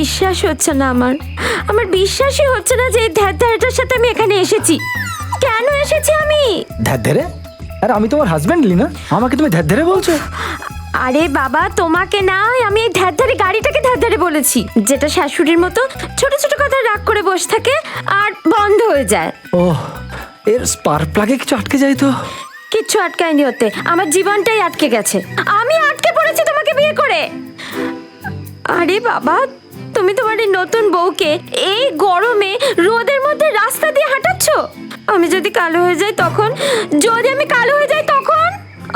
বিশ্বাস হচ্ছে না আমার বিশ্বাসই হচ্ছে না যে এই ধ্যারটার সাথে আমি এখানে এসেছি। কেন এসেছি আমি? ধ্যারে? আরে আমি তোমার হাজবেন্ড লিনা, আমাকে তুমি ধ্যারে বলছো? আরে বাবা, তোমাকে না, আমি এই ধ্যারে গাড়িটাকে ধ্যারে বলেছি, যেটা শাশুড়ির মতো ছোট ছোট কথা রাগ করে বসে থাকে আর বন্ধ হয়ে যায়। ওহ, এর স্পার্ক প্লাগে কিছু আটকে যায় তো? কিচ্ছু আটকায়নি ওতে, আমার জীবনটাই আটকে গেছে। আমি আটকে পড়েছি তোমাকে বিয়ে করে। আরে বাবা, তুমি তোমার এই নতুন বউকে এই গরমে রোদের মধ্যে রাস্তা দিয়ে হাঁটাচ্ছ। আমি যদি কালো হয়ে যাই তখন?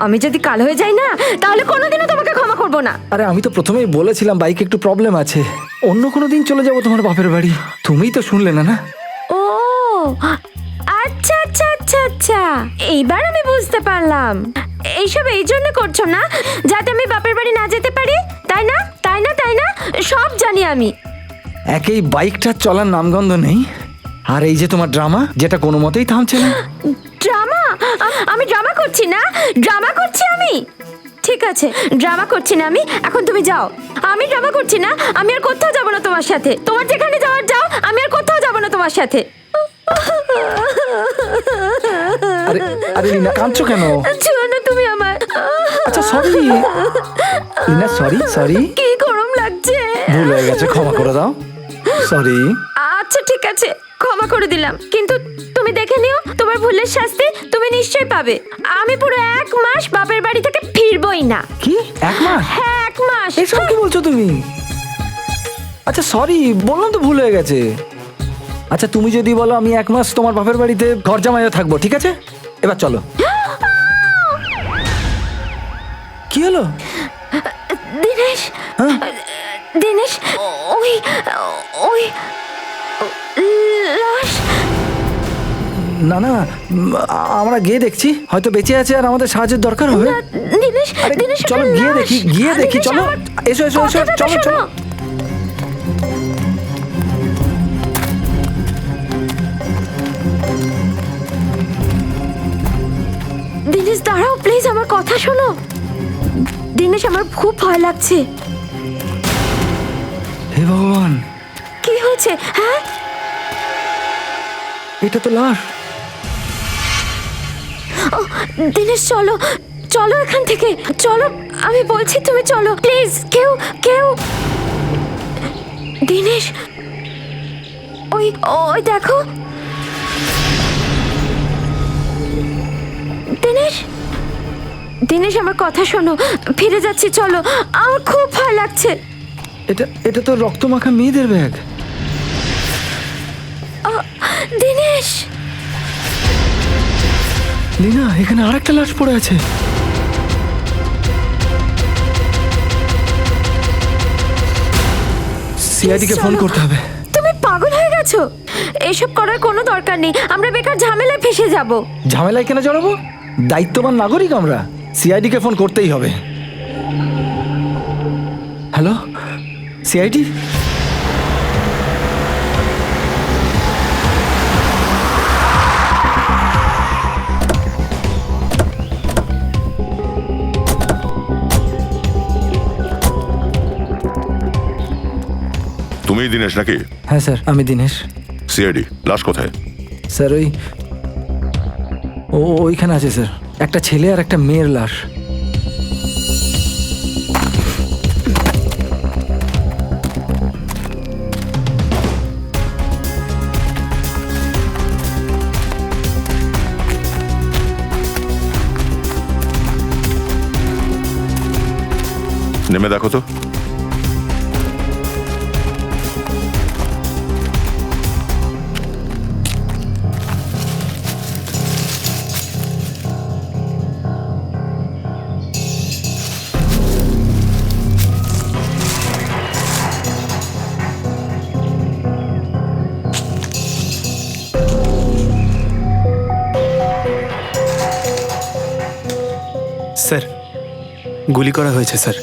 আমি যদি কালো হয়ে যাই না, তাহলে কোনোদিনও তোমাকে ক্ষমা করবো না। আরে আমি তো প্রথমেই বলেছিলাম বাইকে একটু প্রবলেম আছে, অন্য কোনো দিন চলে যাবো তোমার বাপের বাড়ি। তুমিই তো শুনলে না। না ও আচ্ছা আচ্ছা আচ্ছা আচ্ছা, এইবার আমি বুঝতে পারলাম। এইসব এই জন্য করছো না যাতে আমি বাপের বাড়ি না যেতে পারি, তাই না? তাই না? তাই না? সব জানি আমি। একেই বাইকটা চলার নামগন্ধ নেই, আর এই যে তোমার ড্রামা, যেটা কোনো মতেই থামছে না। ড্রামা? আমি ড্রামা করছি না, ড্রামা করছি আমি। ঠিক আছে, ড্রামা করছি না আমি, এখন তুমি যাও। আমি ড্রামা করছি না, আমি আর কোথাও যাবো না তোমার সাথে। তোমার যেখানে যাওয়ার যাও, আমি আর কোথাও যাবো না তোমার সাথে। আরে আরে লিনা, কাঁদছো কেন? ছুঁয়ো না তুমি আমার। আচ্ছা সরি লিনা, সরি সরি। কি গরম লাগছে। ভুল হয়ে গেছে, ক্ষমা করে দাও। সরি। আচ্ছা ঠিক আছে, ক্ষমা করে দিলাম, কিন্তু তুমি দেখে নিও তোমার ভুলের শাস্তি তুমি নিশ্চয়ই পাবে। আমি পুরো 1 মাস বাপের বাড়ি থেকে ফিরবই না। কি 1 মাস? হ্যাঁ 1 মাস। এসব কি বলছো তুমি? আচ্ছা সরি, বললাম তো ভুল হয়ে গেছে। আচ্ছা তুমি যদি বলো আমি 1 মাস তোমার বাপের বাড়িতে ঘর জামাইও থাকবো, ঠিক আছে? এবার চলো। কি হলো? দিনেশ, হ্যাঁ? দিনেশ, ওই ওই লাশ। না না, আমরা গিয়ে দেখছি, হয়তো বেঁচে আছে আর আমাদের সাহায্যের দরকার হবে। না, দিনেশ, আরে দিনেশ, চলো ওটা গিয়ে লাশ। দেখি, গিয়ে দেখি, দিনেশ, চলো। আমার এসো এসো এসো, কথাটা তো চলো চলো। শোনো। দিনেশ দাঁড়াও প্লিজ, আমার কথা শোনো। দিনেশ, আমার খুব ভয় লাগছে। হে ভগবান, কি হয়েছে? হ্যাঁ, এটা তো লাশ। ও দিনেশ, চলো চলো এখান থেকে, চলো, আমি বলছি তুমি চলো প্লিজ। কেউ কেউ দিনেশ, ওই ওই দেখো। দিনেশ, দিনেশ, আমার কথা শোনো, ফিরে যাচ্ছি, চলো। আমার খুব ভয় লাগছে। এটা এটা তো রক্তমাখা মেয়েদের ব্যাগ। দিনেশ, লিনা, এখানে আরেকটা লাশ পড়ে আছে। সিআইডি কে ফোন চলো। করতে হবে। তুমি পাগল হয়ে গেছো? এসব করার কোনো দরকার নেই, আমরা বেকার ঝামেলায় ফেসে যাব। ঝামেলায় কেন জড়াবো? দায়িত্ববান নাগরিক আমরা, সিআইডি কে ফোন করতেই হবে। Hello CID? তুমি দিনেশ নাকি? হ্যাঁ স্যার, আমি দিনেশ। সিআইডি, লাশ কোথায়? স্যার ওইখানে আছে স্যার, একটা ছেলে আর একটা মেয়ের লাশ। নেমে দেখো তো। স্যার, গুলি করা হয়েছে স্যার।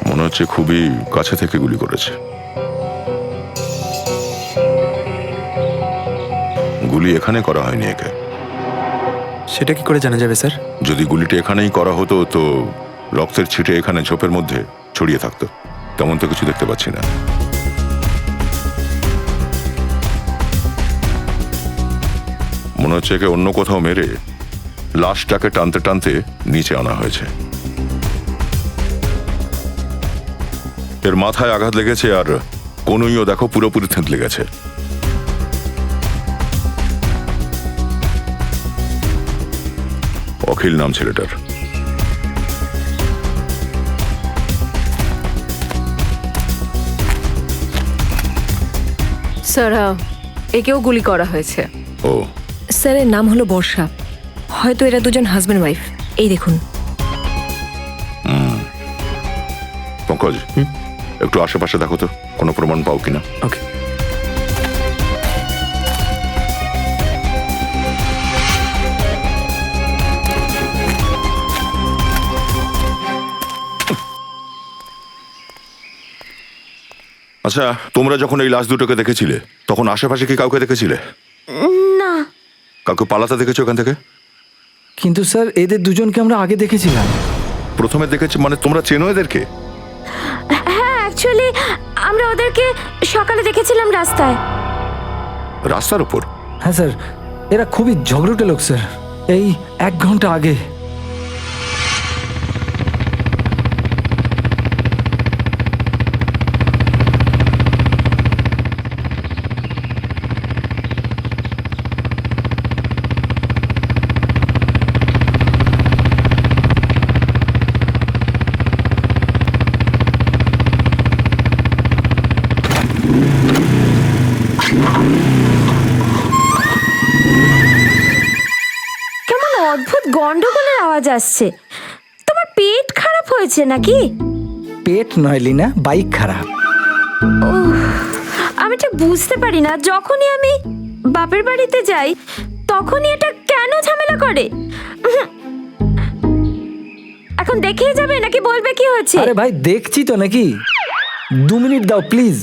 মনে হচ্ছে খুবই কাছে থেকে গুলি করেছে। গুলি এখানে করা হয়নি একে। সেটা কি করে জানা যাবে স্যার? যদি গুলিটা এখানেই করা হতো তো রক্তের ছিটে এখানে ঝোপের মধ্যে ছড়িয়ে থাকতো। তেমন তো কিছু দেখতে পাচ্ছি না। মনে হচ্ছে একে অন্য কোথাও মেরে লাশটাকে টানতে টানতে নিচে আনা হয়েছে। এর মাথায় আঘাত লেগেছে আর কনুইও দেখো পুরোপুরি থেঁতলে গেছে। অখিল নাম ছেলেটার। স্যার একেও গুলি করা হয়েছে। ও, স্যারের নাম হলো বর্ষা। হয়তো এরা দুজন হাজব্যান্ড ওয়াইফ। এই দেখুন। পঙ্কজ, একটু আশেপাশে দেখো তো কোনো প্রমাণ পাও কিনা। ওকে। আচ্ছা, তোমরা যখন এই লাশ দুটোকে দেখেছিলে তখন আশেপাশে কি কাউকে দেখেছিলে? না। কাউকে পালাতে দেখেছো এখান থেকে? কিন্তু স্যার এদের দুজনকে আমরা আগে দেখেছিলাম। প্রথমে দেখেছি মানে তোমরা চেনো এদেরকে? হ্যাঁ, অ্যাকচুয়ালি আমরা ওদেরকে সকালে দেখেছিলাম রাস্তায়। রাস্তার উপর? হ্যাঁ স্যার, এরা খুবই ঝগড়টে লোক স্যার। এই 1 ঘন্টা আগে। কেমন অদ্ভুত গন্ডগোলের আওয়াজ আসছে। তোমার পেট খারাপ হয়েছে নাকি? পেট নয় লিনা, বাইক খারাপ। আমি ঠিক বুঝতে পারি না, যখনই আমি বাপের বাড়িতে যাই তখনই এটা কেন ঝামেলা করে। এখন দেখেই যাবে নাকি বলবে কি হয়েছে? আরে ভাই দেখছি তো নাকি, 2 মিনিট দাও প্লিজ।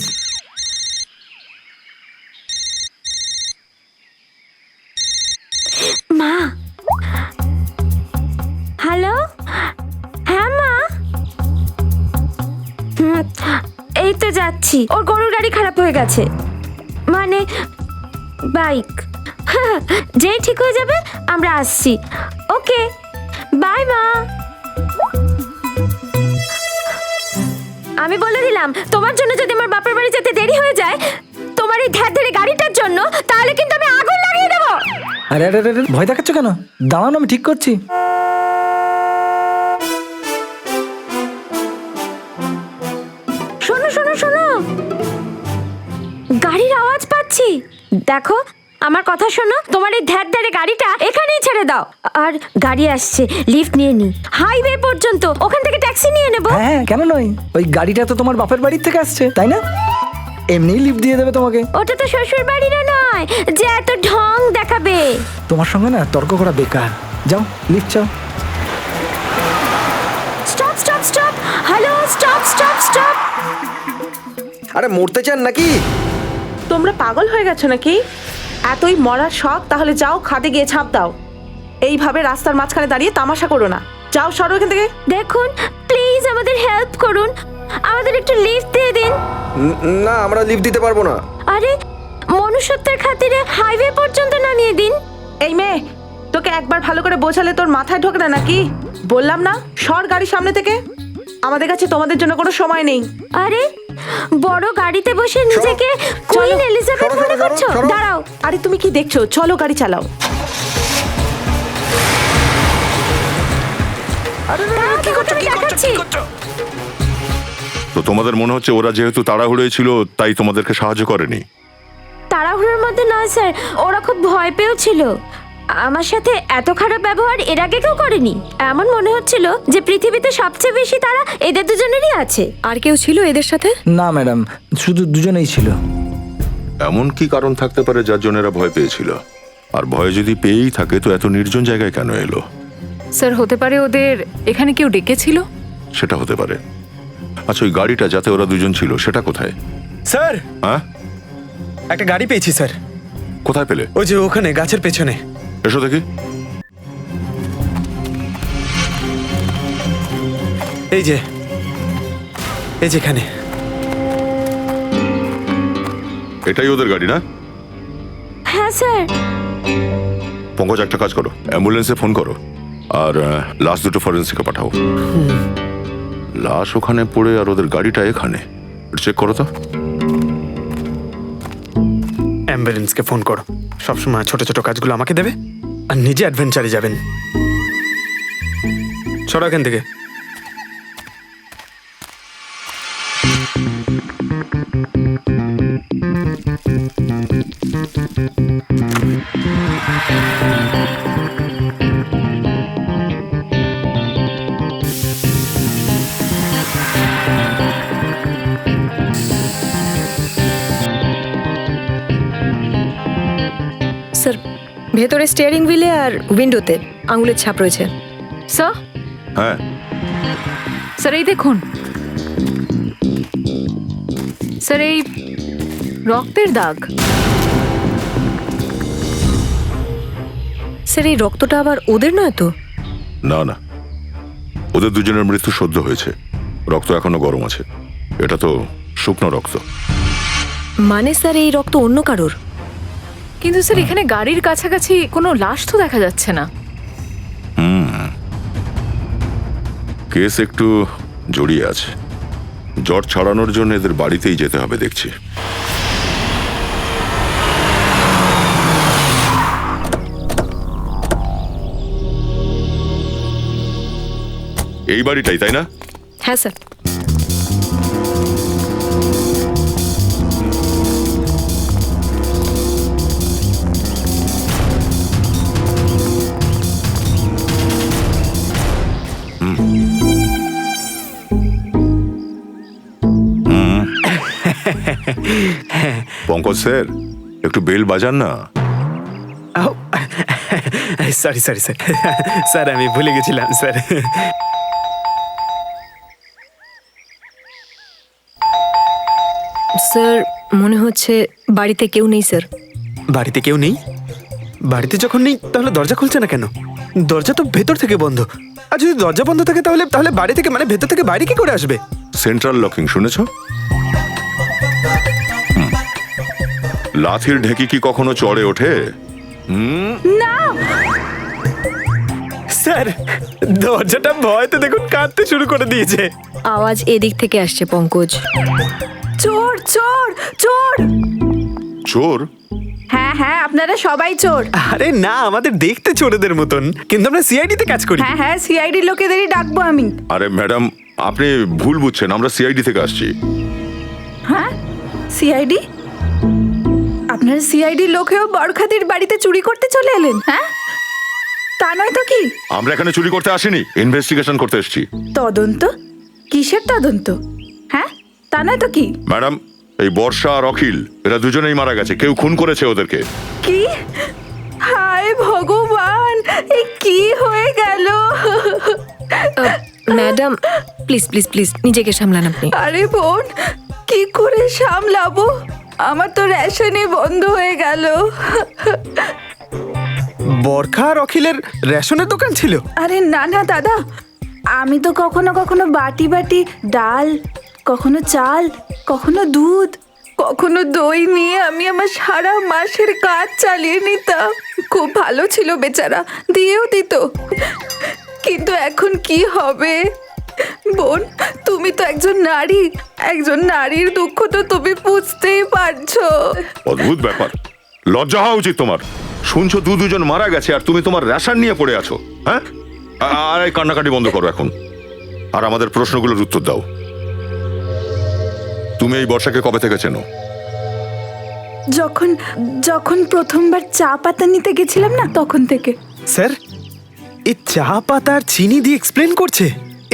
মা, হ্যালো। হ্যাঁ মা, এই তো যাচ্ছি। ওর গরুর গাড়ি খারাপ হয়ে গেছে, মানে বাইক। যেই ঠিক হয়ে যাবে আমরা আসছি। ওকে, বাই মা। আমি বলে দিলাম, তোমার জন্য যদি আমার বাপের বাড়ি যেতে দেরি হয়ে যায়, তোমার এই ধ্যার ধ্যারে গাড়িটার জন্য, তাহলে কিন্তু আমি আগুন লাগিয়ে দেবো। আরে আরে আরে, ভয় দেখাচ্ছ কেন? দাঁড়ানো, আমি ঠিক করছি। শোনো শোনো শোনো, গাড়ির আওয়াজ পাচ্ছি। দেখো, আমার কথা শোনো, তোমার এই ধ্যার ধ্যারে গাড়িটা এখানেই ছেড়ে দাও। আর গাড়ি আসছে, লিফট নিয়ে নি হাইওয়ে পর্যন্ত, ওখান থেকে ট্যাক্সি নিয়ে নেবো। হ্যাঁ হ্যাঁ, কেন নয়? ওই গাড়িটা তো তোমার বাপের বাড়ির থেকে আসছে, তাই না? এমনিই লিফট দিয়ে দেবে তোমাকে। ওটা তো শ্বশুর বাড়িরও নয় যে এত ঢং দেখাবে। তোমার সঙ্গে না তর্ক করা বেকার। যাও, লিফট চাও। Stop stop stop, hello, stop stop stop. আরে মরতে চান নাকি? তোমরা পাগল হয়ে গেছো নাকি? এতই মরার শখ, তাহলে যাও খাদে গিয়ে ছাপ দাও। এইভাবে রাস্তার মাঝখানে দাঁড়িয়ে তামাশা করো না। যাও, সরো এখান থেকে। দেখুন প্লিজ, আমাদের হেল্প করুন, আমাদের একটু লিফট দিয়ে দিন। না, আমরা লিফট দিতে পারবো না। আরে, মনুষ্যত্বের খাতিরে হাইওয়ে পর্যন্ত নামিয়ে দিন। এই মেয়ে, তোকে একবার ভালো করে বোঝালে তোর মাথায় ঢোকে না নাকি? বললাম না, সর গাড়ির সামনে থেকে। আমাদের কাছে তোমাদের জন্য কোনো সময় নেই। আরে, বড় গাড়িতে বসে নিজেকে কুইন এলিজাবেথ সরো, মনে সরো, করছো? সরো। দাঁড়াও। আরে তুমি কি দেখছো? চলো গাড়ি চালাও। দাঁড়াও, কি করছো? দেখাচ্ছি। তো তোমাদের মনে হচ্ছে ওরা যেহেতু তাড়াহুড়োয় ছিল তাই তোমাদেরকে সাহায্য করেনি? তাড়াহুড়োর মধ্যে নয় স্যার, ওরা খুব ভয় পেয়েছিল। আমার সাথে এত খারাপ ব্যবহার এর আগে কেউ করেনি। এমন মনে হচ্ছিল যে পৃথিবীতে সবচেয়ে বেশি তারা এদের দুজনেরই আছে। আর কেউ ছিল এদের সাথে? না ম্যাডাম, শুধু দুজনেই ছিল। এমন কি কারণ থাকতে পারে যার জন্য এরা ভয় পেয়েছিল? আর ভয় যদি পেয়েই থাকে তো এত নির্জন জায়গায় কেন এলো? স্যার হতে পারে ওদের এখানে কেউ ডেকেছিল। সেটা হতে পারে। আচ্ছা, ওই গাড়িটা যাতে ওরা দুজন ছিল সেটা কোথায়? স্যার, হ্যাঁ, একটা গাড়ি পেয়েছি স্যার। কোথায় পেলে? ওই যে ওখানে গাছের পেছনে। এসো দেখি। এই যে। এই যেখানে। এটাই ওদের গাড়ি না? হ্যাঁ স্যার। পঙ্কজ, একটা কাজ করো, অ্যাম্বুলেন্সে ফোন করো আর লাশ দুটো ফরেন্সিকে পাঠাও। লাশ ওখানে পড়ে আর ওদের গাড়িটা এখানে, চেক করো তো। অ্যাম্বুলেন্সকে ফোন করো। সবসময় ছোট ছোট কাজগুলো আমাকে দেবে আর নিজে অ্যাডভেঞ্চারে যাবেন। সরো এখান থেকে। স্যার, ভেতরে স্টিয়ারিং হুইলে আর উইন্ডোতে আঙুলের ছাপ রয়েছে। স্যার, হ্যাঁ, স্যার এই দেখুন, স্যার এই রক্তের দাগ। স্যার, এই রক্তটা আবার ওদের নয় তো? না না, ওদের দুজনের মৃত্যু সদ্য হয়েছে, রক্ত এখনো গরম আছে। এটা তো শুকনো রক্ত। মানে স্যার, এই রক্ত অন্য কারোর? কিন্তু স্যার এখানে গাড়ির কাছাকাছি কোনো লাশ তো দেখা যাচ্ছে না। কেস একটু জড়িয়ে আছে। জ্বর ছাড়ানোর জন্য এদের বাড়িতেই যেতে হবে দেখছি। এই বাড়িটাই, তাই না? হ্যাঁ স্যার। পঙ্কজ স্যার, একটু বেল বাজান না। সরি সরি স্যার, স্যার আমি ভুলে গেছিলাম স্যার। স্যার, মনে হচ্ছে বাড়িতে কেউ নেই স্যার। বাড়িতে কেউ নেই? বাড়িতে যখন নেই তাহলে দরজা খুলছে না কেন? দরজা তো ভেতর থেকে বন্ধ। আর যদি দরজা বন্ধ থাকে তাহলে তাহলে বাড়ি থেকে মানে ভেতর থেকে বাইরে কি করে আসবে? সেন্ট্রাল লকিং শুনেছ? লাথির ঢেকি কি কখনো চড়ে ওঠে? স্যার, দরজাটা ভয়তে দেখুন কাঁদতে শুরু করে দিয়েছে। আওয়াজ এদিক থেকে আসছে পঙ্কজ। চোর চোর চোর! চোর? হ্যাঁ হ্যাঁ, আপনারা সবাই চোর। আরে না, আমাদের দেখতে চোরেদের মতন, কিন্তু আমরা সিআইডি তে কাজ করি। হ্যাঁ হ্যাঁ, সিআইডি লোকেদেরই ডাকবো আমি। আরে ম্যাডাম, আপনি ভুল বুঝছেন, আমরা সিআইডি থেকে আসছি। হ্যাঁ, সিআইডি? আপনার সিআইডি লোকেও বরখাদির বাড়িতে চুরি করতে চলে এলেন? হ্যাঁ, তা নয় তো কি? আমরা এখানে চুরি করতে আসিনি, ইনভেস্টিগেশন করতে এসেছি। তদন্ত? কিসের তদন্ত? হ্যাঁ, তা নয় তো কি? ম্যাডাম, এই বর্ষা আর অখিল এরা দুজনেই মারা গেছে, কেউ খুন করেছে ওদেরকে। কি? হায় ভগবান, এ কি হয়ে গেল? ম্যাডাম, প্লিজ প্লিজ প্লিজ নিজেকে সামলান আপনি। আরে বোন, কি করে সামলাবো? আমার তো রেশনই বন্ধ হয়ে গেল। বরখা আর অখিলের রেশনের দোকান ছিল? আরে না না দাদা, আমি তো কখনো কখনো বাটি বাটি ডাল, কখনো চাল, কখনো দুধ, কখনো দই নিয়ে আমি আমার সারা মাসের কাজ চালিয়ে নিতাম। খুব ভালো ছিল বেচারা, দিয়েও দিত। কিন্তু এখন কি হবে? বোন, তুমি তো একজন নারী, একজন নারীর দুঃখ তো তুমি বুঝতেই পারছো। অদ্ভুত ব্যাপার, লজ্জা হওয়া উচিত তোমার। শুনছো দুজন মারা গেছে আর তুমি তোমার রেশন নিয়ে পড়ে আছো। হ্যাঁ, আর এই কান্নাকাটি বন্ধ করো এখন, আর আমাদের প্রশ্নগুলোর উত্তর দাও। তুমি এই বর্ষাকে কবে থেকে চেনো? যখন যখন প্রথমবার চা পাতা নিতে গেছিলাম না, তখন থেকে। স্যার, এই চা পাতা আর চিনি দিয়ে এক্সপ্লেন করছে?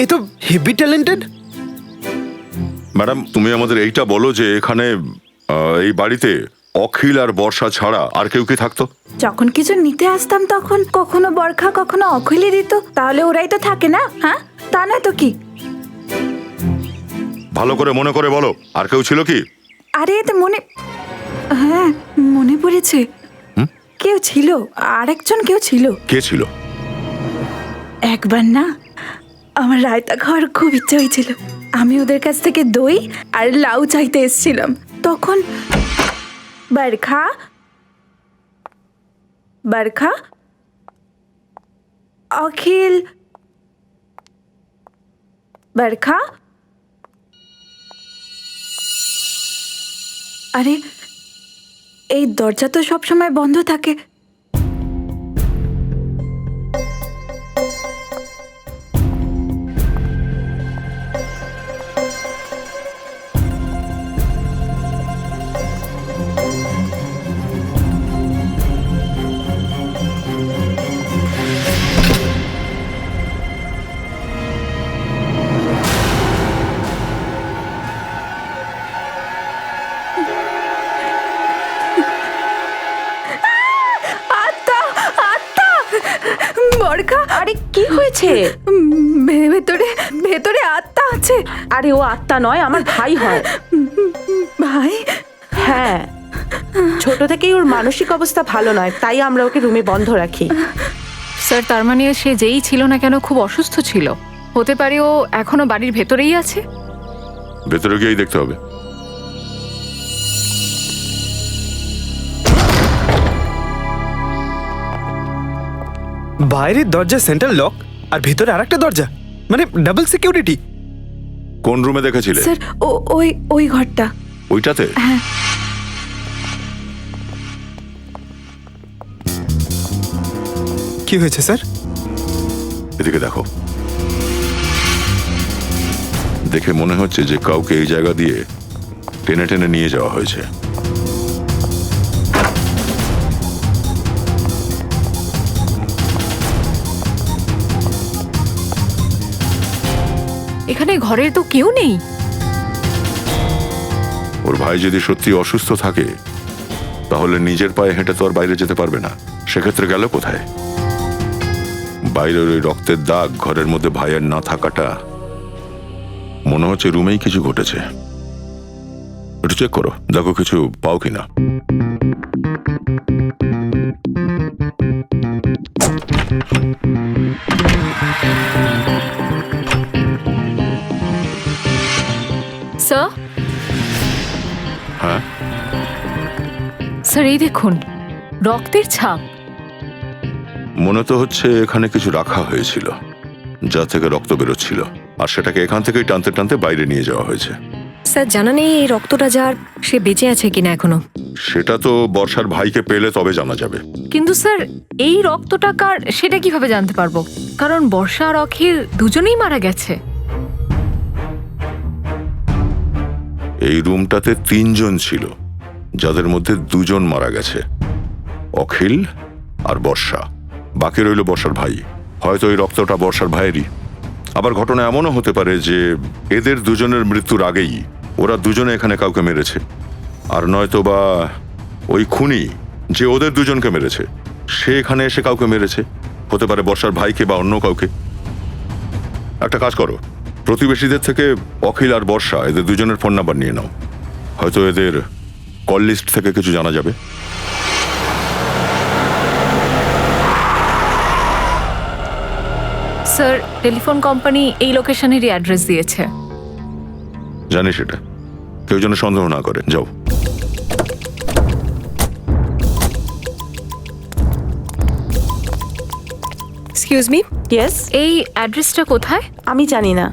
এ তো হেভি ট্যালেন্টেড। ম্যাডাম, তুমি আমাদের এইটা বলো যে এখানে এই বাড়িতে অখিল আর বর্ষা ছাড়া আর কেউ কি থাকতো? যখন কিছু নিতে আসতাম তখন কখনো বরখা কখনো অখিলি দিত। তাহলে ওরাই তো থাকে না? হ্যাঁ, তা নয় তো কি? ভালো করে মনে করে বলো, আর কেউ ছিল কি? আরে এতে মনে, হ্যাঁ মনে পড়েছে, কেউ ছিল, আরেকজন কেউ ছিল। কে ছিল? একবার না, আমার রায়তা খাওয়ার খুব ইচ্ছা হয়েছিল। আমি ওদের কাছ থেকে দই আর লাউ চাইতে এসেছিলাম, তখন বরখা বরখা অখিল বরখা, আরে এই দরজা তো সব সময় বন্ধ থাকে। আত্মা আত্মা বরখা, আরে কি হয়েছে? ভেতরে ভেতরে আত্মা আছে। আরে ও আত্মা নয়, আমার ভাই হয়। ভাই? হ্যাঁ, ছোট থেকেই ওর মানসিক অবস্থা ভালো নয়, তাই আমরা ওকে রুমে বন্ধ রাখি। স্যার তার মানে সে যেই ছিল না কেন খুব অসুস্থ ছিল। হতে পারে ও এখনো বাড়ির ভেতরেই আছে। ভেতরে গিয়েই দেখতে হবে। বাইরের দরজা সেন্ট্রাল লক আর ভিতরে আরেকটা দরজা, মানে ডাবল সিকিউরিটি। কোন রুমে দেখেছিলে? স্যার ওই ওই ঘরটা। ওইটাতে? কি হয়েছে স্যার? এদিকে দেখো। দেখে মনে হচ্ছে যে কাউকে এই জায়গা দিয়ে টেনে টেনে নিয়ে যাওয়া হয়েছে। এখানে ঘরে তো কেউ নেই। ওর ভাই যদি সত্যি অসুস্থ থাকে তাহলে নিজের পায়ে হেঁটে তো আর বাইরে যেতে পারবে না। সেক্ষেত্রে গেল কোথায়? বাইরের ওই রক্তের দাগ, ঘরের মধ্যে ভাইয়ের না থাকাটা, মনে হচ্ছে রুমেই কিছু ঘটেছে। একটু চেক করো, দেখো কিছু পাও কিনা। স্যার হ্যাঁ, স্যার এই দেখুন, রক্তের ছাপ। মনে তো হচ্ছে এখানে কিছু রাখা হয়েছিল যা থেকে রক্ত বেরোচ্ছিল, আর সেটাকে এখান থেকেই টানতে টানতে বাইরে নিয়ে যাওয়া হয়েছে। স্যার জানা নেই এই রক্তটা যার সে বেঁচে আছে কিনা এখনো। সেটা তো বর্ষার ভাইকে পেলে তবে জানা যাবে। কিন্তু স্যার এই রক্তটা কার সেটা কিভাবে জানতে পারবো? কারণ বর্ষা আর অখিল দুজনেই মারা গেছে। এই রুমটাতে 3 জন ছিল, যাদের মধ্যে 2 জন মারা গেছে, অখিল আর বর্ষা। বাকি রইল বর্ষার ভাই। হয়তো এই রক্তটা বর্ষার ভাইয়েরই। আবার ঘটনা এমনও হতে পারে যে এদের দুজনের মৃত্যুর আগেই ওরা দুজনে এখানে কাউকে মেরেছে, আর নয়তো বা ওই খুনি যে ওদের দুজনকে মেরেছে সে এখানে এসে কাউকে মেরেছে। হতে পারে বর্ষার ভাইকে বা অন্য কাউকে। একটা কাজ করো, প্রতিবেশীদের থেকে অখিল আর বর্ষা এদের দুজনের ফোন নাম্বার নিয়ে নাও। হয়তো এদের কল লিস্ট থেকে কিছু জানা যাবে। স্যার টেলিফোন কোম্পানি এই লোকেশনেরই অ্যাড্রেস দিয়েছে। জানি সেটা, কেউ যেন সন্দেহ না করে। যাও। এক্সকিউজ মি, ইয়েস, এই অ্যাড্রেসটা কোথায়? আমি জানি না।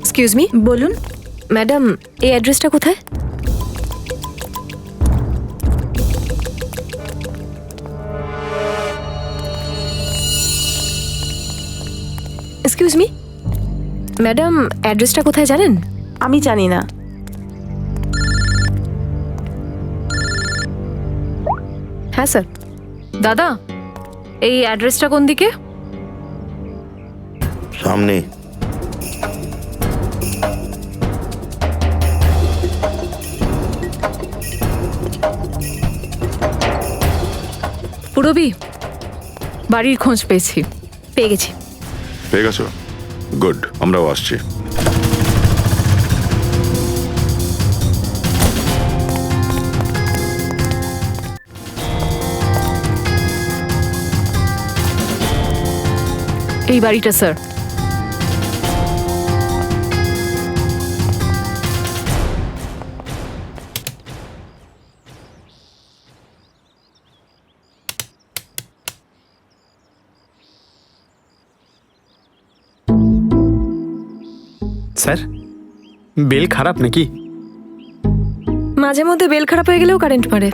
এক্সকিউজ মি, বলুন। ম্যাডাম এই অ্যাড্রেসটা কোথায়? এক্সকিউজ মি ম্যাডাম, অ্যাড্রেসটা কোথায় জানেন? আমি জানি না। হ্যাঁ স্যার। দাদা এই অ্যাড্রেসটা কোন দিকে? সামনে। পুরবি, বাড়ির খোঁজ পেয়েছি। পেয়ে গেছি। পেয়ে গেছো? গুড, আমরাও আসছি। এই বাড়িটা স্যার। স্যার, বেল খারাপ নাকি? মাঝে মধ্যে বেল খারাপ হয়ে গেলেও কারেন্ট মারে।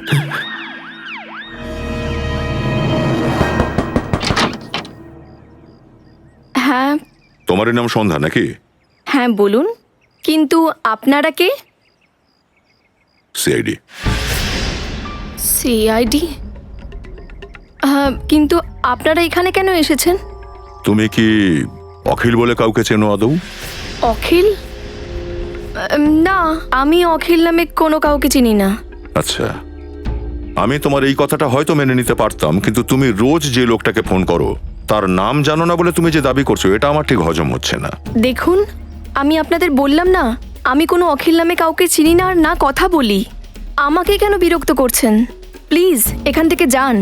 হ্যাঁ তোমারই নাম সন্ধ্যা নাকি? হ্যাঁ বলুন, কিন্তু আপনারা কে? সিআইডি। সিআইডি? কিন্তু আপনারা এখানে কেন এসেছেন? তুমি কি অখিল বলে কাউকে চেনো আদৌ? অখিল? না, আমি অখিল নামে কোনো কাউকে চিনি না। আচ্ছা, আমি তোমার এই কথাটা হয়তো মেনে নিতে পারতাম, কিন্তু তুমি রোজ যে লোকটাকে ফোন করো তার নাম জানো না বলে তুমি যে দাবি করছো, এটা আমার ঠিক হজম হচ্ছে না। দেখুন, আমি আপনাদের বললাম না, আমি কোনো অখিল নামে কাউকে চিনি না আর না কথা বলি। আমাকে কেন বিরক্ত করছেন? প্লিজ এখান থেকে যান।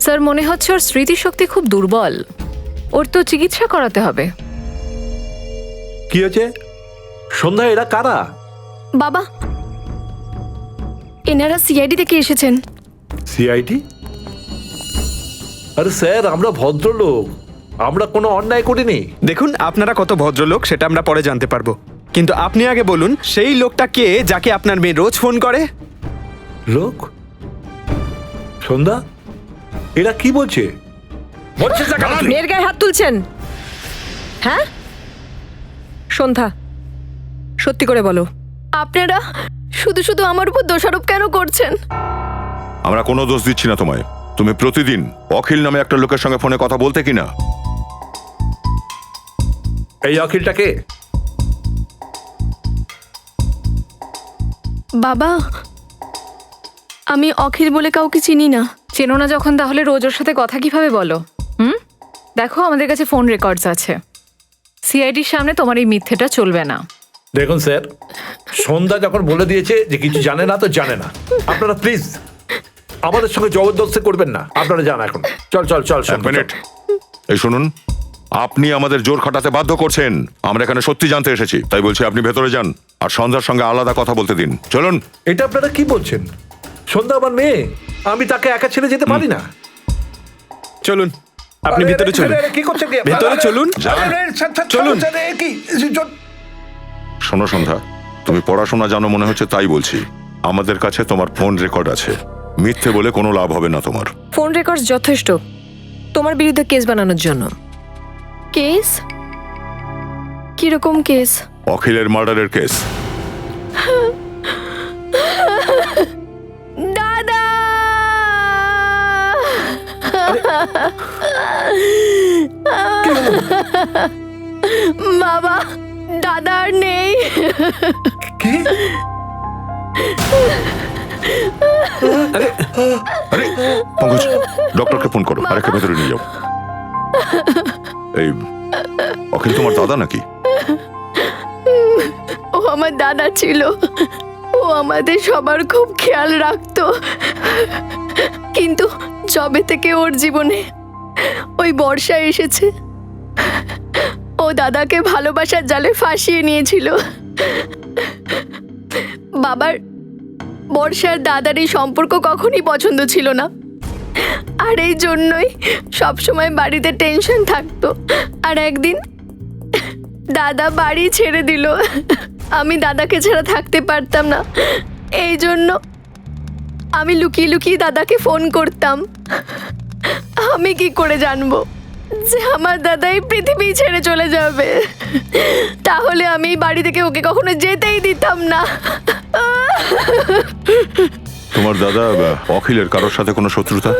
স্যার, মনে হচ্ছে ওর স্মৃতিশক্তি খুব দুর্বল, ওর তো চিকিৎসা করাতে হবে। কি হয়েছে সন্ধ্যা? এরা কারা? বাবা, এনারা সিআইডি থেকে এসেছেন। সিআইডি? আরে স্যার, আমরা ভদ্রলোক, আমরা কোনো অন্যায় করিনি। দেখুন, আপনারা কত ভদ্রলোক সেটা আমরা পরে জানতে পারবো, কিন্তু আপনি আগে বলুন সেই লোকটা কে যাকে আপনার মেয়ে রোজ ফোন করে? লোক? সন্ধ্যা, এরা কি বলছে? মেয়ের গায়ে হাত তুলছেন? হ্যাঁ সন্ধ্যা, সত্যি করে বলো। আপনারা শুধু শুধু আমার উপর দোষারোপ কেন করছেন? আমরা কোনো দোষ দিচ্ছি না তোমায়। তুমি প্রতিদিন অখিল নামে একটা লোকের সঙ্গে ফোনে কথা বলতে কিনা? এই অখিলটাকে? বাবা, আমি অখিল বলে কাউকে চিনি না। চেনো না যখন, তাহলে রোজ ওর সাথে কথা কিভাবে বলো? দেখো, আমাদের কাছে ফোন রেকর্ডস আছে। সিআইডির সামনে তোমার এই মিথ্যেটা চলবে না। দেখুন স্যার, সন্ধ্যা যখন বলে দিয়েছে যে কিছু জানে না তো জানে না, আপনারা প্লিজ আমাদের সঙ্গে জবরদস্তি করবেন না। আপনারা যান এখন। চল চল চল। এক মিনিট, এই শুনুন, আপনি আমাদের জোর খাটাতে বাধ্য করছেন। আমরা এখানে সত্যি জানতে এসেছি, তাই বলছি আপনি ভেতরে যান আর সন্ধ্যার সঙ্গে আলাদা কথা বলতে দিন। চলুন। এটা আপনারা কি বলছেন? সন্ধ্যা আমার মেয়ে, আমি তাকে একা ছেড়ে যেতে পারি না। চলুন, আপনি আরে, ভেতরে আরে, চলুন। আরে, কি করছেন? ভেতরে চলুন। চলুন। শোনো সন্ধ্যা, তুমি পড়াশোনা জানো মনে হচ্ছে, তাই বলছি। আমাদের কাছে তোমার ফোন রেকর্ড আছে, মিথ্যে বলে কোনো লাভ হবে না তোমার। ফোন রেকর্ডস যথেষ্ট তোমার বিরুদ্ধে কেস বানানোর জন্য। কেস? কিরকম কেস? অখিলের মার্ডারের কেস। দাদা! বাবা, দাদা আর নেই। কি? আরে পঙ্কজ, ডক্টরকে ফোন করো, আরেকটা ভেতরে নিয়ে যাও। এই অখিল তোমার দাদা নাকি? ও আমার দাদা ছিল, ও আমাদের সবার খুব খেয়াল রাখতো, কিন্তু যবে থেকে ওর জীবনে ওই বর্ষা এসেছে, ও দাদাকে ভালোবাসার জালে ফাঁসিয়ে নিয়েছিল। বাবার বর্ষার দাদার এই সম্পর্ক কখনই পছন্দ ছিল না, আর এই জন্যই সবসময় বাড়িতে টেনশন থাকতো। আর একদিন দাদা বাড়ি ছেড়ে দিল। আমি দাদাকে ছাড়া থাকতে পারতাম না, এই জন্য আমি লুকিয়ে লুকিয়ে দাদাকে ফোন করতাম। আমি কি করে জানবো যে আমার দাদা এই পৃথিবী ছেড়ে চলে যাবে? তাহলে আমি বাড়ি থেকে ওকে কখনো যেতেই দিতাম না। তোমার দাদা অখিলের কারোর সাথে কোনো শত্রুতা?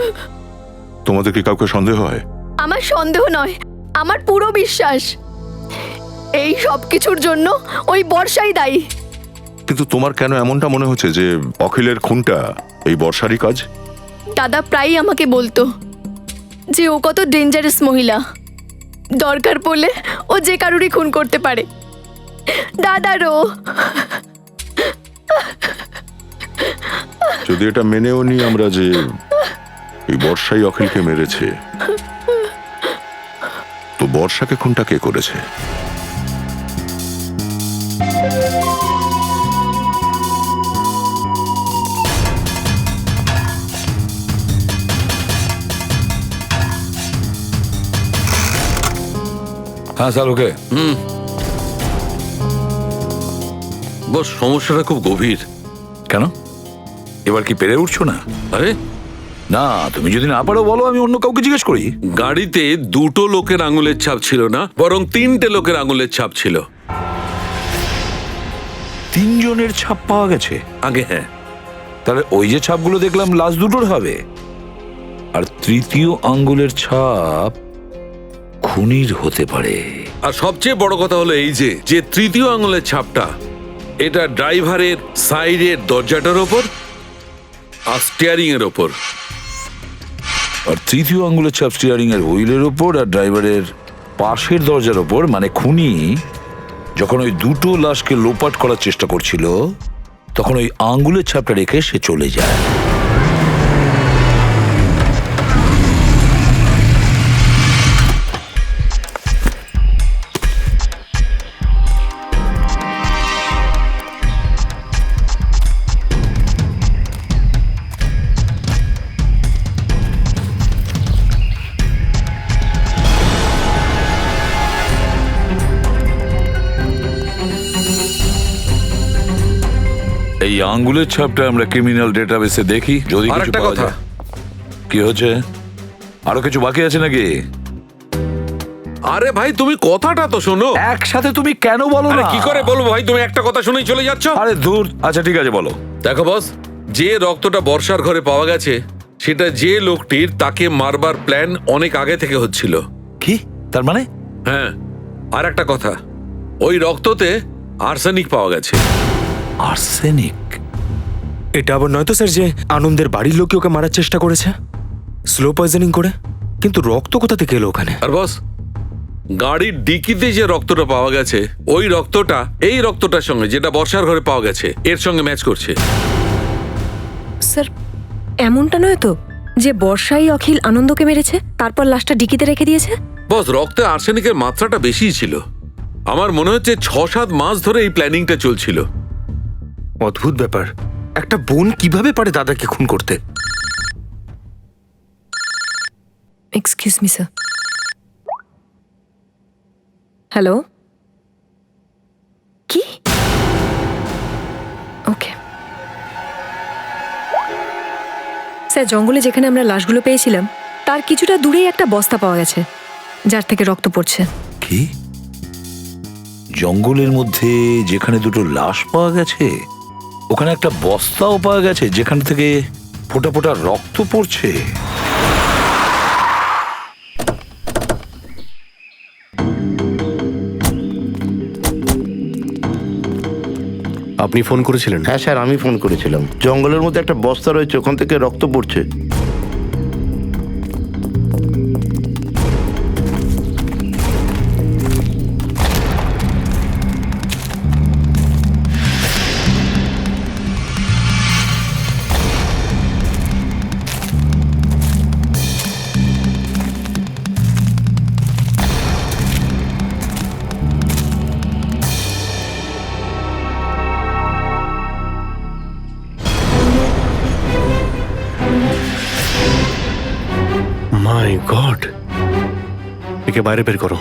তোমাদের কি কাউকে সন্দেহ হয়? আমার সন্দেহ নয়, আমার পুরো বিশ্বাস এই সব কিছুর জন্য ওই বর্ষাই দায়ী। কিন্তু তোমার কেন এমনটা মনে হচ্ছে যে অখিলের খুনটা এই বর্ষারই কাজ? দাদা প্রায়ই আমাকে বলতো যে ও কত ডেঞ্জারাস মহিলা, দরকার পড়লে ও যে কারুরই খুন করতে পারে। দাদারও। যদি এটা মেনেও নি আমরা যে এই বর্ষাই অখিলকে মেরেছে, তো বর্ষাকে খুনটা কে করেছে? হ্যাঁ স্যার, ওকে। বস, সমস্যাটা খুব গভীর। কেন, এবার কি পেরে উঠছো না? আরে না, তুমি যদি না পারো বলো, আমি অন্য কাউকে জিজ্ঞেস করি। গাড়িতে দুটো লোকের আঙুলের ছাপ ছিল না, বরং 3টে লোকের আঙুলের ছাপ ছিল। 3 জনের ছাপ পাওয়া গেছে? আগে হ্যাঁ। তাহলে ওই যে ছাপগুলো দেখলাম লাস্ট দুটোর হবে, আর তৃতীয় আঙ্গুলের ছাপ খুনির হতে পারে। আর সবচেয়ে বড় কথা হলো এই যে তৃতীয় আঙুলের ছাপটা, এটা ড্রাইভারের সাইডের দরজাটার ওপর আর স্টিয়ারিং এর ওপর। আর তৃতীয় আঙ্গুলের ছাপ স্টিয়ারিং এর হুইলের ওপর আর ড্রাইভারের পাশের দরজার ওপর। মানে খুনি যখন ওই দুটো লাশকে লোপাট করার চেষ্টা করছিল, তখন ওই আঙ্গুলের ছাপটা রেখে সে চলে যায়। এই আঙ্গুলের ছাপটা আমরা ক্রিমিনাল ডেটাবেসে দেখি, যদি আর কিছু একটা পাওয়া কথা। যায়। কি হচ্ছে? আরো কিছু বাকি আছে নাকি? আরে ভাই, তুমি কথাটা তো শোনো। একসাথে তুমি কেন বলো আরে না? কি করে বলবো ভাই, তুমি একটা কথা শুনেই চলে যাচ্ছ। আরে দূর। আচ্ছা ঠিক আছে, বলো। দেখো বস, যে রক্তটা বর্ষার ঘরে পাওয়া গেছে, সেটা যে লোকটির তাকে মারবার প্ল্যান অনেক আগে থেকে হচ্ছিল। কি তার মানে? হ্যাঁ, আর একটা কথা, ওই রক্ততে আর্সেনিক পাওয়া গেছে। আর্সেনিক? এটা আবার নয় তো স্যার যে আনন্দের বাড়ির লোকে ওকে মারার চেষ্টা করেছে স্লো পয়জনিং করে? কিন্তু রক্ত কোথা থেকে এলো ওখানে? আর বস, গাড়ির ডিকিতে যে রক্তটা পাওয়া গেছে, ওই রক্তটা এই রক্তটার সঙ্গে, যেটা বর্ষার ঘরে পাওয়া গেছে, এর সঙ্গে ম্যাচ করছে। স্যার, এমনটা নয় তো যে বর্ষাই অখিল আনন্দকে মেরেছে, তারপর লাশটা ডিকিতে রেখে দিয়েছে? বস, রক্তে আর্সেনিকের মাত্রাটা বেশিই ছিল। আমার মনে হচ্ছে 6-7 মাস ধরে এই প্ল্যানিংটা চলছিল। অদ্ভুত ব্যাপার, একটা বোন কিভাবে পারে দাদাকে খুন করতে? Excuse me sir. হ্যালো, কি? ওকে স্যার, জঙ্গলে যেখানে আমরা লাশগুলো পেয়েছিলাম তার কিছুটা দূরেই একটা বস্তা পাওয়া গেছে, যার থেকে রক্ত পড়ছে। কি? জঙ্গলের মধ্যে যেখানে দুটো লাশ পাওয়া গেছে, ওখানে একটা বস্তাও পাওয়া গেছে যেখান থেকে ফোঁটা ফোঁটা রক্ত পড়ছে? আপনি ফোন করেছিলেন? হ্যাঁ স্যার, আমি ফোন করেছিলাম। জঙ্গলের মধ্যে একটা বস্তা রয়েছে, ওখান থেকে রক্ত পড়ছে। মাই গড, একে বাইরে বের করো।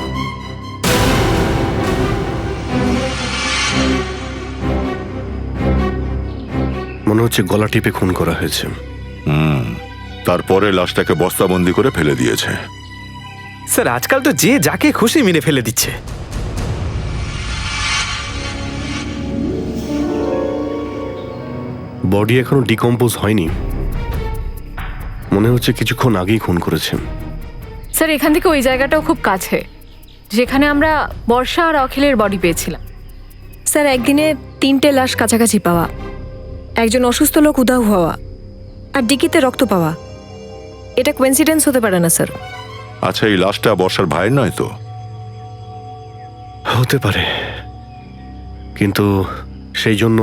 মনে হচ্ছে গলা টিপে খুন করা হয়েছে। তারপরে লাশটাকে বস্তাবন্দি করে ফেলে দিয়েছে। স্যার, আজকাল তো যে যাকে খুশি মেরে ফেলে দিচ্ছে। বডি এখনো ডিকম্পোজ হয়নি, মনে হচ্ছে কিছুক্ষণ আগেই খুন করেছেন। স্যার, এখান থেকে ওই জায়গাটাও খুব কাছে, যেখানে আমরা বর্ষা আর অখিলের বডি পেয়েছিলাম। স্যার, একদিনে 3টে লাশ কাছাকাছি পাওয়া, একজন অসুস্থ লোক উধাও হওয়া, আর ডিকিতে রক্ত পাওয়া, এটা কোইন্সিডেন্স হতে পারে না স্যার। আচ্ছা, এই লাশটা বর্ষার ভাইয়ের নয় তো? হতে পারে, কিন্তু সেই জন্য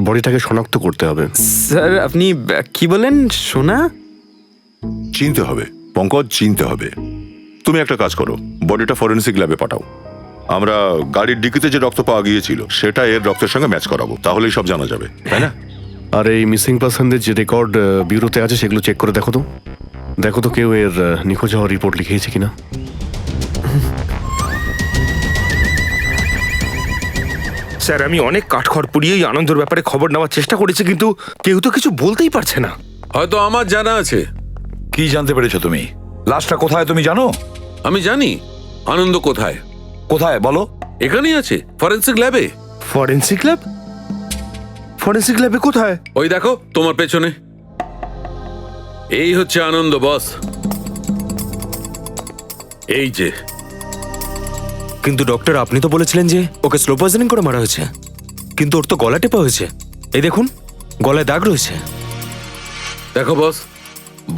বডিটাকে শনাক্ত করতে হবে। স্যার, আপনি কি বলেন? সোনা? চিনতে হবে পঙ্কজ, চিনতে হবে। তুমি একটা কাজ করো, বডিটা ফরেন্সিক ল্যাবে পাঠাও। আমরা গাড়ির ডিকিতে যে রক্ত পাওয়া গিয়েছিল সেটা এর রক্তের সঙ্গে ম্যাচ করাবো, তাহলেই সব জানা যাবে, তাই না? আর এই মিসিং পার্সনদের যে রেকর্ড ব্যুরোতে আছে সেগুলো চেক করে দেখো তো কেউ এর নিখোঁজ হওয়ার রিপোর্ট লিখিয়েছে কিনা। স্যার, আমি অনেক কাঠখড় পুড়িয়ে এই আনন্দর ব্যাপারে খবর নেওয়ার চেষ্টা করেছি, কিন্তু কেউ তো কিছু বলতেই পারছে না। হয়তো আমার জানা আছে। কি জানতে পেরেছো তুমি? লাশটা কোথায় তুমি জানো? আমি জানি। আনন্দ কোথায়? কোথায় বলো? এখানেই আছে, ফরেন্সিক ল্যাবে। Forensic lab? ফরেন্সিক ল্যাবে কোথায়? ওই দেখো তোমার পেছনে। এই হচ্ছে আনন্দ বস। এই যে। কিন্তু ডক্টর, আপনি তো বলেছিলেন যে ওকে স্লো পয়জনিং করে মারা হয়েছে, কিন্তু ওর তো গলা টেপা হয়েছে। এই দেখুন, গলায় দাগ রয়েছে। দেখো বস,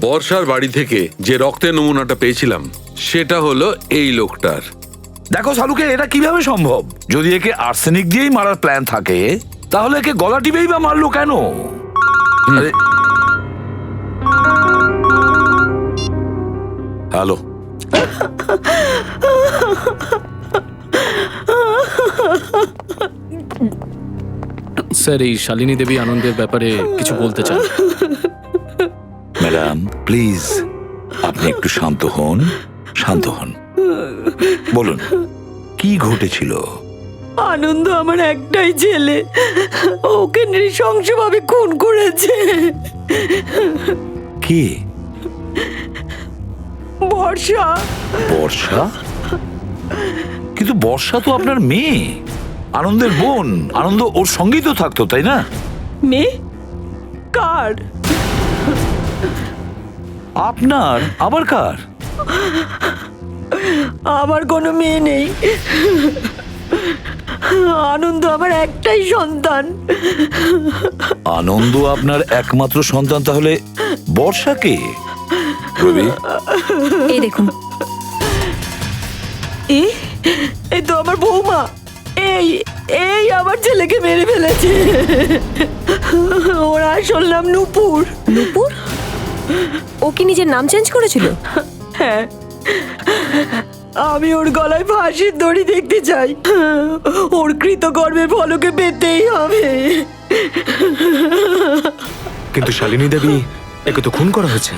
বর্ষার বাড়ি থেকে যে রক্তের নমুনাটা পেয়েছিলাম সেটা হলো এই লোকটার। দেখো শালুকে, এটা কিভাবে সম্ভব? যদি একে আর্সেনিক দিয়েই মারার প্ল্যান থাকে তাহলে একে গলা টিপেই বা মারলো কেন? আরে, হ্যালো, স্যার, এই শালিনী দেবী আনন্দের ব্যাপারে কিছু বলতে চান? ম্যাডাম প্লিজ আপনি একটু শান্ত হন, শান্ত হন। বলুন কি ঘটেছিল? আনন্দ আমার একটাই ছেলে, ওকে নৃশংসভাবে খুন করেছে। কে? বর্ষা। বর্ষা? কিন্তু বর্ষা তো আপনার মেয়ে, আনন্দের বোন। আনন্দ ওর সঙ্গেই তো থাকতো, তাই না? মেয়ে? কার? আপনার? আবার কার? আমার কোনো মেয়ে নেই। আনন্দ আমার একটাই সন্তান। আনন্দ আপনার একমাত্র সন্তান, তাহলে বর্ষাকে? রবি, এই দেখুন, এই তো আমার বৌমা। এই এই আমার ছেলেকে মেরে ফেলেছে। ওর আসল নাম নূপুর। নূপুর? ও কি নিজের নাম চেঞ্জ করেছিল? হ্যাঁ, আমি ওর গলায় ফাঁসির দড়ি দেখতে চাই। ওর কৃতকর্মের ফলকে পেতেই হবে। কিন্তু শালিনী দেবী, একে তো খুন করা হয়েছে।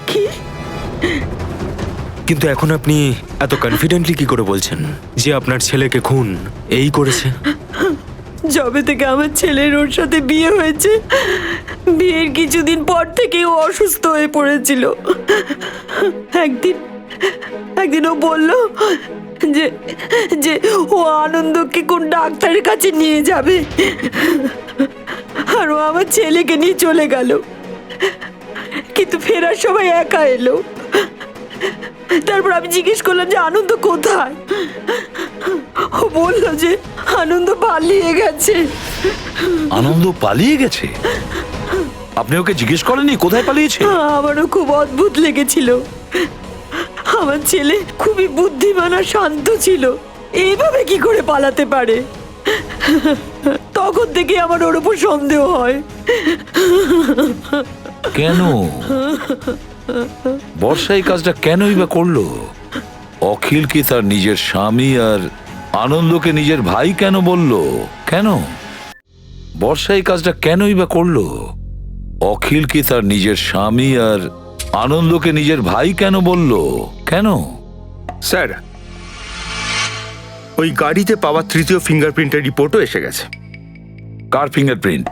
কি? কিন্তু এখন আপনি এত কনফিডেন্টলি কি করে বলছেন যে আপনার ছেলেকে খুন এই করেছে? যবে থেকে আমার ছেলের ওর সাথে বিয়ে হয়েছে, বিয়ের কিছুদিন পর থেকে ও অসুস্থ হয়ে পড়েছিল। একদিন ও বলল যে যে ও আনন্দকে কোন ডাক্তারের কাছে নিয়ে যাবে, আর ও আমার ছেলেকে নিয়ে চলে গেল। কিন্তু ফেরার সময় একা এলো। তারপর আমি জিজ্ঞেস করলাম যে আনন্দ কোথায়। ও বলল যে আনন্দ পালিয়ে গেছে। আনন্দ পালিয়ে গেছে? আপনি ওকে জিজ্ঞেস করেননি কোথায় পালিয়েছে? আমারও খুব অদ্ভুত লেগেছিল। আমার ছেলে খুবই বুদ্ধিমান আর শান্ত ছিল, এইভাবে কি করে পালাতে পারে? তখন থেকে আমার ওর উপর সন্দেহ হয়। কেন বর্ষা এই কাজটা কেনই বা করলো? অখিল কি তার নিজের স্বামী আর আনন্দকে নিজের ভাই কেন বললো? কেন বর্ষা এই কাজটা কেনই বা করলো? অখিল কি তার নিজের স্বামী আর আনন্দকে নিজের ভাই কেন বললো? কেন? স্যার, ওই গাড়িতে পাওয়া তৃতীয় ফিঙ্গারপ্রিন্টের রিপোর্টও এসে গেছে। কার ফিঙ্গারপ্রিন্ট?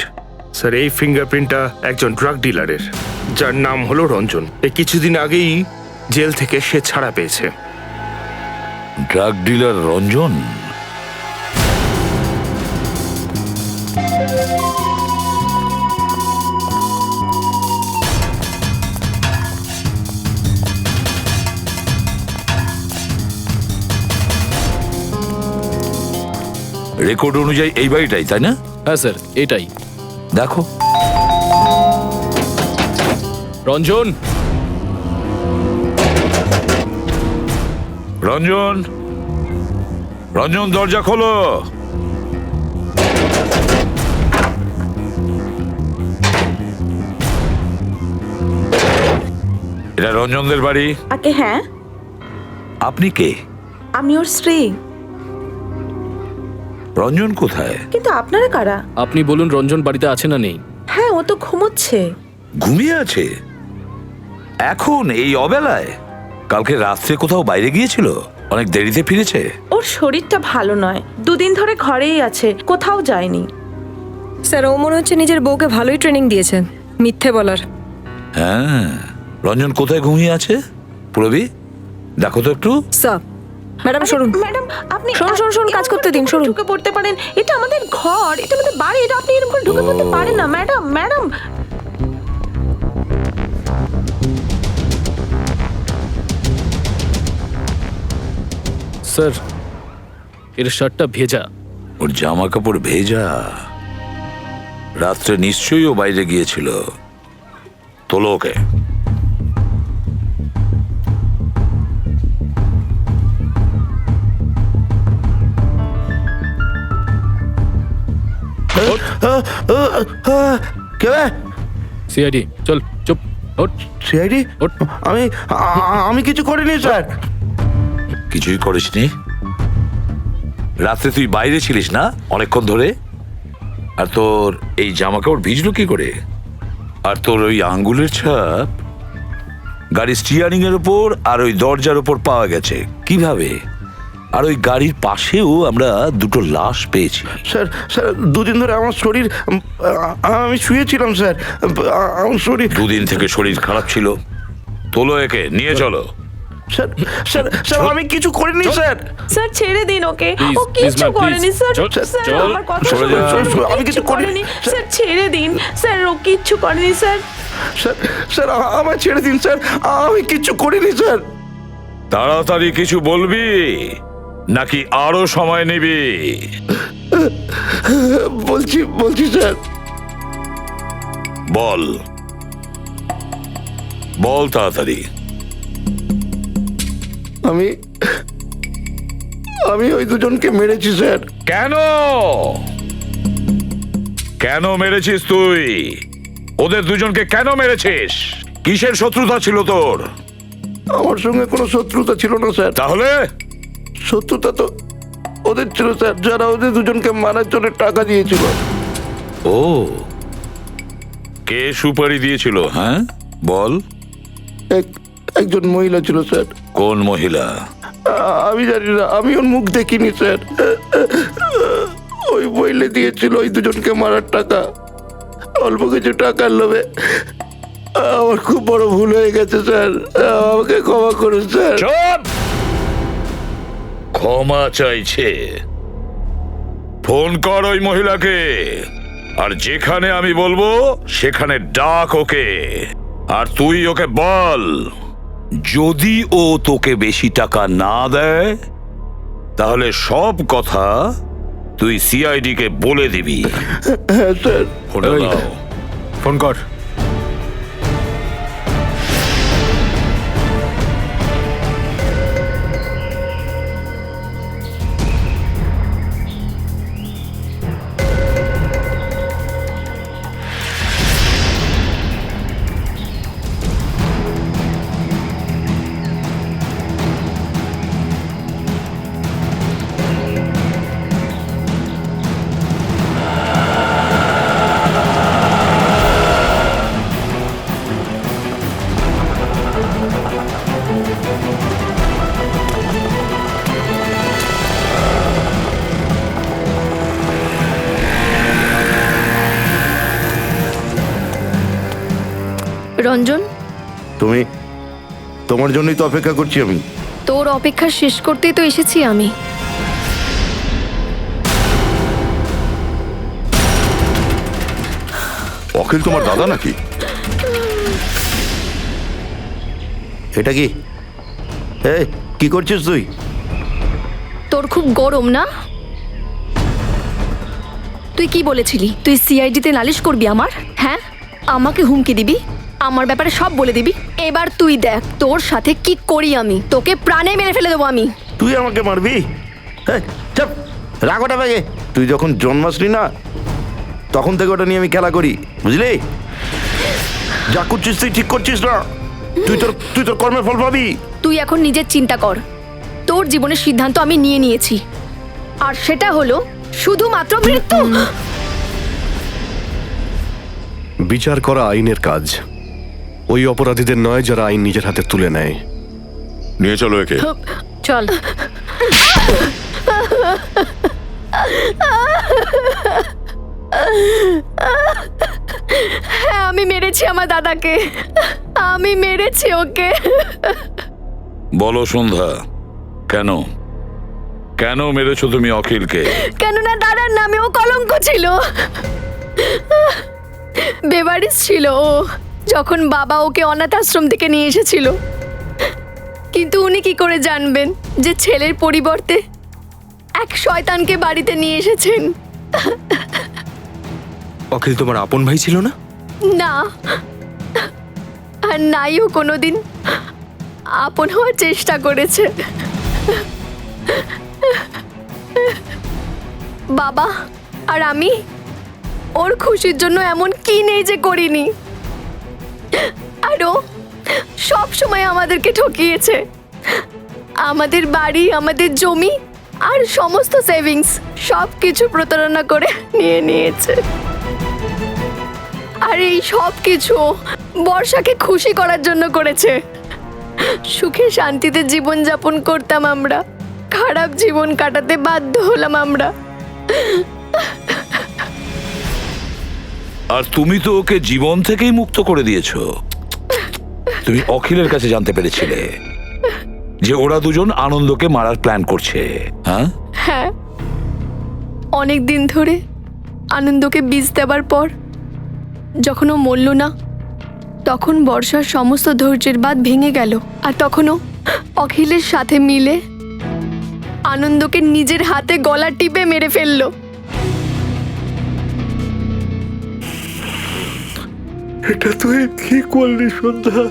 স্যার, এই ফিঙ্গারপ্রিন্টটা একজন ড্রাগ ডিলারের, যার নাম হলো রঞ্জন। এই কিছুদিন আগেই জেল থেকে সে ছাড়া পেয়েছে। Drug dealer Ranjan? রেকর্ড অনুযায়ী এই বাড়িটাই, তাই না? হ্যাঁ স্যার, এটাই। দেখো রঞ্জন, রঞ্জন, রঞ্জন দরজা খোলো। এটা রঞ্জনদের বাড়ি। আগে হ্যাঁ। আপনি কে? আমি ওর স্ত্রী। রঞ্জন কোথায়? কিন্তু আপনারা কারা? আপনি বলুন রঞ্জন বাড়িতে আছে না নেই? হ্যাঁ, ও তো ঘুমোচ্ছে। ঘুমিয়ে আছে এখন এই অবেলায়? কালকে রাত্রে কোথাও বাইরে গিয়েছিল, অনেক দেরিতে ফিরেছে। ওর শরীরটা ভালো নয়, 2 দিন ধরে ঘরেই আছে, কোথাও যায়নি। স্যার ও মনে হচ্ছে নিজের বউকে ভালোই ট্রেনিং দিয়েছে মিথ্যে বলার। হ্যাঁ, রঞ্জন কোথায় ঘুমিয়ে আছে? পুরবি দেখো তো একটু। Sir madam সরুন। ম্যাডাম আপনি শোন কাজ করতে দিন, সরুন। ঢুকে পড়তে পারেন, এটা আমাদের ঘর, এটা আমাদের বাড়ি, এটা আপনি এরকম করে ঢুকে পড়তে পারেন না। ম্যাডাম ম্যাডাম স্যার এর শার্টটা ভেজা। ওর জামা কাপড় ভেজা? রাত্রে নিশ্চয়ই ও বাইরে গিয়েছিল। তোলো ওকে। সিআইডি চল, চুপ ওঠ। সিআইডি? আমি কিছু করিনি স্যার। কিছুই করিসনি? রাত্রে তুই বাইরে ছিলিস না অনেকক্ষণ ধরে? আর তোর এই জামা কাপড় ভিজলো কি করে? আর তোর ওই আঙ্গুলের ছাপ গাড়ির স্টিয়ারিং এর উপর আর ওই দরজার উপর পাওয়া গেছে কিভাবে? আর ওই গাড়ির পাশেও আমরা 2টো লাশ পেয়েছি। স্যার 2 দিন ধরে আমার শরীর, আমি শুয়েছিলাম স্যার, আমার শরীর। 2 দিন থেকে শরীর খারাপ ছিল। তোলো একে, নিয়ে চলো। স্যার আমি কিছু করিনি স্যার। স্যার ছেড়ে দিন ওকে, ও Please, কিছু ma'am, করেনি please. স্যার। চল, স্যার চল, আমার কথা সরে শুনুন, যা। স্যার, ও আমি কিছু করিনি। স্যার ছেড়ে দিন স্যার, ও কিচ্ছু করেনি স্যার। স্যার আমায় ছেড়ে দিন স্যার, আমি কিছু করিনি স্যার। তাড়াতাড়ি কিছু বলবি নাকি আরো সময় নিবি? বলছি স্যার। বল বল তাড়াতাড়ি। আমি ওই দুজনকে মেরেছি স্যার। কেন কেন মেরেছিস তুই? ওদের দুজনকে কেন মেরেছিস? কিসের শত্রুতা ছিল তোর? আমার সঙ্গে কোনো শত্রুতা ছিল না স্যার। তাহলে? শত্রুতা তো ওদের ছিল স্যার, যারা ওদের দুজনকে মারার জন্য টাকা দিয়েছিল। ও, কে সুপারি দিয়েছিল? হ্যাঁ বল। একজন মহিলা ছিল স্যার। কোন মহিলা? আমি জানি না, আমি ওর মুখ দেখিনি স্যার। ওই মহিলা দিয়েছিল ওই দুজনকে মারার টাকা, অল্প কিছু টাকার লোভে। আমার খুব বড় ভুল হয়ে গেছে স্যার, আমাকে ক্ষমা করুন স্যার। চুপ! ক্ষমা চাইছে? ফোন কর ওই মহিলাকে, আর যেখানে আমি বলবো সেখানে ডাক ওকে। আর তুই ওকে বল, যদি ও তোকে বেশি টাকা না দেয় তাহলে সব কথা তুই সিআইডি কে বলে দিবি। হ্যাঁ স্যার। ফোনটা দাও। ফোন কর। রঞ্জন, তোমার জন্যই তো অপেক্ষা করছি আমি। তোর অপেক্ষা শেষ করতেই তো এসেছি আমি। অখিল তোমার দাদা নাকি? এটা কি কি করছিস তুই? তোর খুব গরম না? তুই কি বলেছিলি? তুই সিআইডিতে নালিশ করবি আমার? হ্যাঁ, আমাকে হুমকি দিবি, আমার ব্যাপারে সব বলে দিবি। এবার তুই দেখ তোর সাথে কি করি আমি। তোকে প্রাণে মেরে ফেলে দেবো আমি। তুই আমাকে মারবি? চাপ, রাখ ওটা ব্যাগে। তুই যখন জন্মাসনি না তখন থেকে ওটা নিয়ে আমি খেলা করি, বুঝলি? যা করছিস তুই ঠিক করছিস না। তুই তোর কর্মের ফল পাবি। তুই এখন নিজের চিন্তা কর। ওর জীবনের সিদ্ধান্ত আমি নিয়ে নিয়েছি, আর সেটা হলো শুধুমাত্র মৃত্যু। বিচার করা আইনের কাজ, ওই অপরাধীদের নয় যারা আইন নিজের হাতে তুলে নেয়। নিয়ে চলো একে। চল। হ্যাঁ, আমি মেরেছি আমার দাদাকে, আমি মেরেছি ওকে। বলো সন্ধ্যা, কেন কেন মেরেছো তুমি অখিলকে? কেননা দাদার নামে ও কলঙ্ক ছিল, বেবারিশ ছিল ও, যখন বাবা ওকে অনাথ আশ্রম থেকে নিয়ে এসেছিল। কিন্তু উনি কি করে জানবেন যে ছেলের পরিবর্তে এক শয়তানকে বাড়িতে নিয়ে এসেছেন? অখিল তোমার আপন ভাই ছিল না? না, আর নাইও কোনোদিন আপন হওয়ার চেষ্টা করেছে। বাবা আর আমি ওর খুশির জন্য এমন কি নেই যে করিনি, আর ও সব সময় আমাদেরকে ঠকিয়েছে। আমাদের বাড়ি, আমাদের জমি আর সমস্ত সেভিংস সব কিছু প্রতারণা করে নিয়ে নিয়েছে। আর এই সব কিছু বর্ষাকে খুশি করার জন্য করেছে। সুখে শান্তিতে জীবনযাপন করতাম আমরা, খারাপ জীবন কাটাতে বাধ্য হলাম আমরা। আর তুমি তো ওকে জীবন থেকেই মুক্ত করে দিয়েছো। তুমি অখিলের কাছে জানতে পেরেছিলে যে ওরা দুজন আনন্দকে মারার প্ল্যান করছে? হ্যাঁ, অনেক দিন ধরে আনন্দকে বীজ দেবার পর যখন ও মরল না, তখন বর্ষার সমস্ত ধৈর্যের বাঁধ ভেঙে গেল। আর তখনও অখিলের সাথে মিলে আনন্দকে নিজের হাতে গলা টিপে মেরে ফেলল। এটা তুই কি করলি সন্ধ্যা?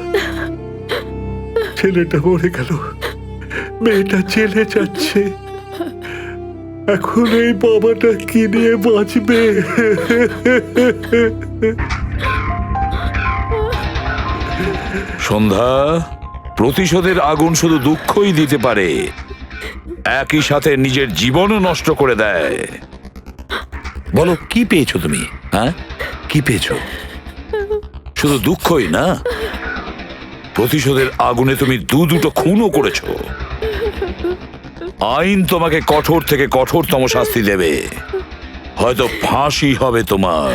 ছেলেটা মরে গেল, মেয়েটা জেলে যাচ্ছে, এখন এই বাবাটা কি নিয়ে বাঁচবে? সন্ধ্যা, প্রতিশোধের আগুন শুধু দুঃখই দিতে পারে, একই সাথে নিজের জীবনও নষ্ট করে দেয়। বলো, কি পেয়েছো তুমি? কি পেয়েছো? শুধু দুঃখই না, প্রতিশোধের আগুনে তুমি দুটো খুনও করেছো। আইন তোমাকে কঠোর থেকে কঠোরতম শাস্তি দেবে, হয়তো ফাঁসি হবে তোমার।